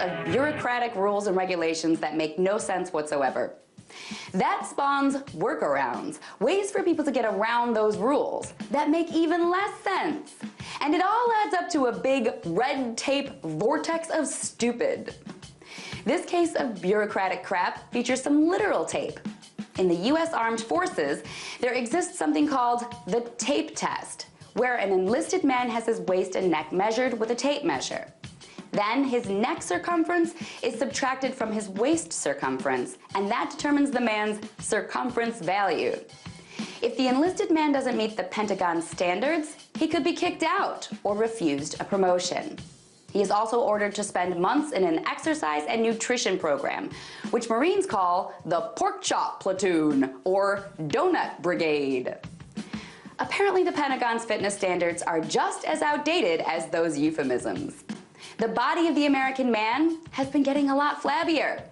of bureaucratic rules and regulations that make no sense whatsoever. That spawns workarounds, ways for people to get around those rules that make even less sense. And it all adds up to a big red tape vortex of stupid. This case of bureaucratic crap features some literal tape. In the US Armed Forces, there exists something called the tape test, where an enlisted man has his waist and neck measured with a tape measure. Then his neck circumference is subtracted from his waist circumference, and that determines the man's circumference value. If the enlisted man doesn't meet the Pentagon standards, he could be kicked out or refused a promotion. He is also ordered to spend months in an exercise and nutrition program, which Marines call the Pork Chop Platoon or Donut Brigade. Apparently, the Pentagon's fitness standards are just as outdated as those euphemisms. The body of the American man has been getting a lot flabbier.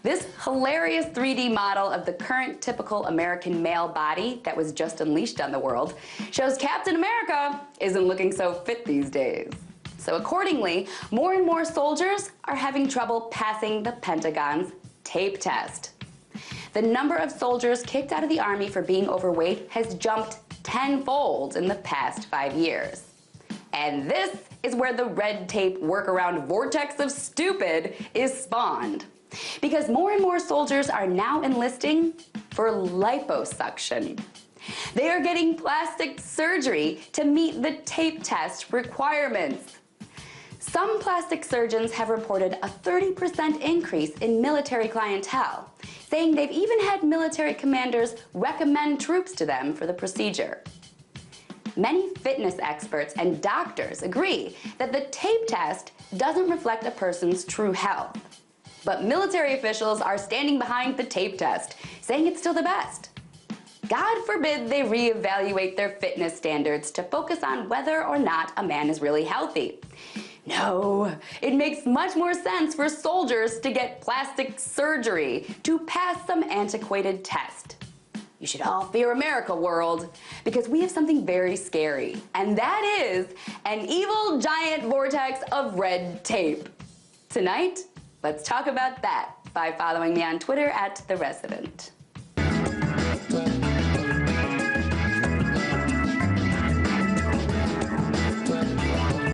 This hilarious 3D model of the current typical American male body that was just unleashed on the world shows Captain America isn't looking so fit these days. So accordingly, more and more soldiers are having trouble passing the Pentagon's tape test. The number of soldiers kicked out of the Army for being overweight has jumped tenfold in the past 5 years. And this is where the red tape workaround vortex of stupid is spawned. Because more and more soldiers are now enlisting for liposuction. They are getting plastic surgery to meet the tape test requirements. Some plastic surgeons have reported a 30% increase in military clientele, saying they've even had military commanders recommend troops to them for the procedure. Many fitness experts and doctors agree that the tape test doesn't reflect a person's true health. But military officials are standing behind the tape test, saying it's still the best. God forbid they reevaluate their fitness standards to focus on whether or not a man is really healthy. No, it makes much more sense for soldiers to get plastic surgery to pass some antiquated test. You should all fear America, world, because we have something very scary, and that is an evil giant vortex of red tape. Tonight, let's talk about that by following me on Twitter @TheResident.